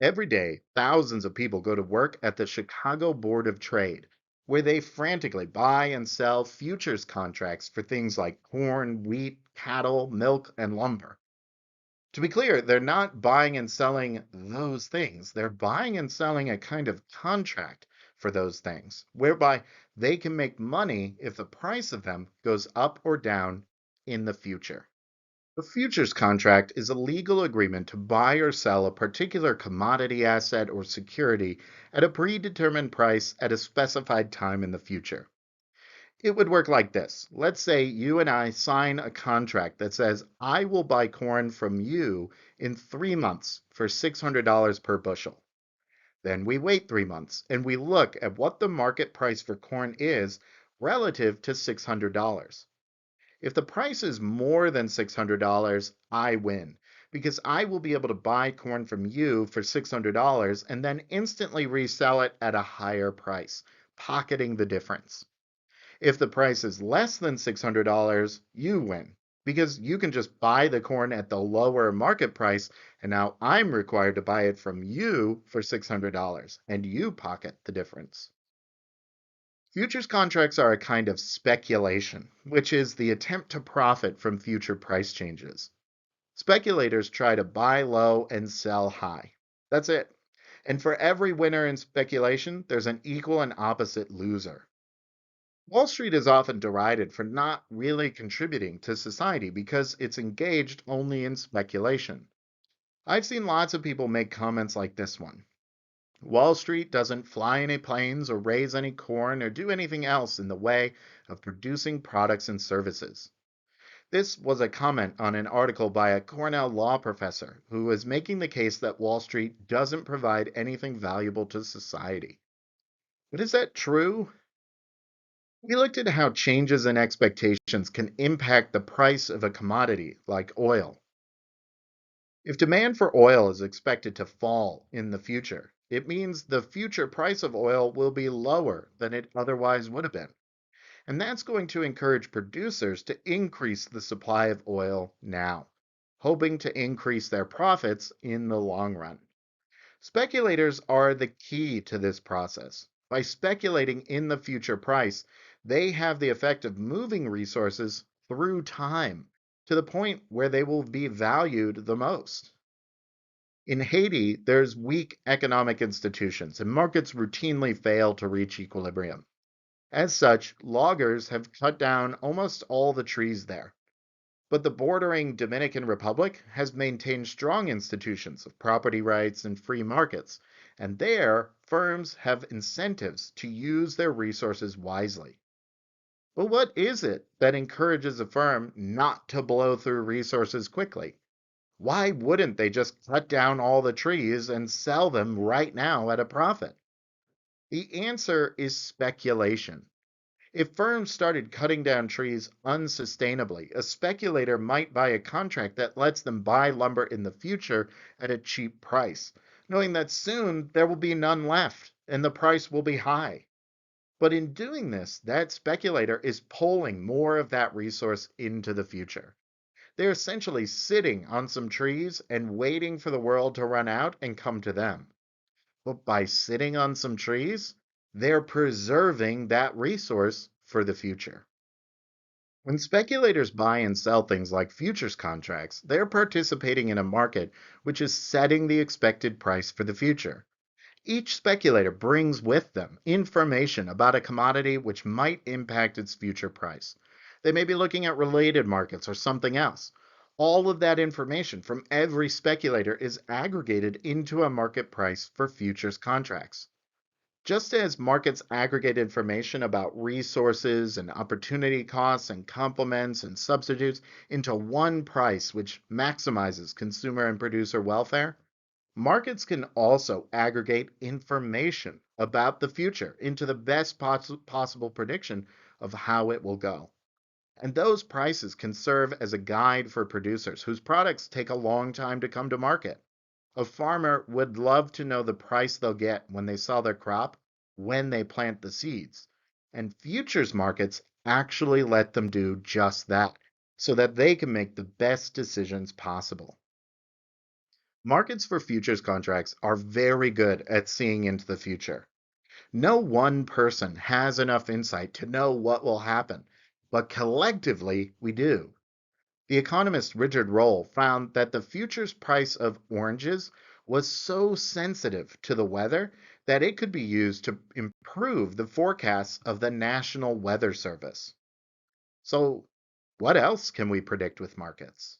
Every day, thousands of people go to work at the Chicago Board of Trade, where they frantically buy and sell futures contracts for things like corn, wheat, cattle, milk, and lumber. To be clear, they're not buying and selling those things. They're buying and selling a kind of contract for those things, whereby they can make money if the price of them goes up or down in the future. A futures contract is a legal agreement to buy or sell a particular commodity, asset, or security at a predetermined price at a specified time in the future. It would work like this. Let's say you and I sign a contract that says, I will buy corn from you in 3 months for $600 per bushel. Then we wait 3 months and we look at what the market price for corn is relative to $600. If the price is more than $600, I win because I will be able to buy corn from you for $600 and then instantly resell it at a higher price, pocketing the difference. If the price is less than $600, you win because you can just buy the corn at the lower market price, and now I'm required to buy it from you for $600 and you pocket the difference. Futures contracts are a kind of speculation, which is the attempt to profit from future price changes. Speculators try to buy low and sell high. That's it. And for every winner in speculation, there's an equal and opposite loser. Wall Street is often derided for not really contributing to society because it's engaged only in speculation. I've seen lots of people make comments like this one. Wall Street doesn't fly any planes or raise any corn or do anything else in the way of producing products and services. This was a comment on an article by a Cornell law professor who was making the case that Wall Street doesn't provide anything valuable to society. But is that true? We looked at how changes in expectations can impact the price of a commodity like oil. If demand for oil is expected to fall in the future, it means the future price of oil will be lower than it otherwise would have been. And that's going to encourage producers to increase the supply of oil now, hoping to increase their profits in the long run. Speculators are the key to this process. By speculating in the future price, they have the effect of moving resources through time to the point where they will be valued the most. In Haiti, there's weak economic institutions, and markets routinely fail to reach equilibrium. As such, loggers have cut down almost all the trees there. But the bordering Dominican Republic has maintained strong institutions of property rights and free markets, and there, firms have incentives to use their resources wisely. But what is it that encourages a firm not to blow through resources quickly? Why wouldn't they just cut down all the trees and sell them right now at a profit? The answer is speculation. If firms started cutting down trees unsustainably, a speculator might buy a contract that lets them buy lumber in the future at a cheap price, knowing that soon there will be none left and the price will be high. But in doing this, that speculator is pulling more of that resource into the future. They're essentially sitting on some trees and waiting for the world to run out and come to them. But by sitting on some trees, they're preserving that resource for the future. When speculators buy and sell things like futures contracts, they're participating in a market which is setting the expected price for the future. Each speculator brings with them information about a commodity which might impact its future price. They may be looking at related markets or something else. All of that information from every speculator is aggregated into a market price for futures contracts. Just as markets aggregate information about resources and opportunity costs and complements and substitutes into one price which maximizes consumer and producer welfare, markets can also aggregate information about the future into the best possible prediction of how it will go. And those prices can serve as a guide for producers whose products take a long time to come to market. A farmer would love to know the price they'll get when they sell their crop, when they plant the seeds. And futures markets actually let them do just that so that they can make the best decisions possible. Markets for futures contracts are very good at seeing into the future. No one person has enough insight to know what will happen, but collectively we do. The economist Richard Roll found that the futures price of oranges was so sensitive to the weather that it could be used to improve the forecasts of the National Weather Service. So, what else can we predict with markets?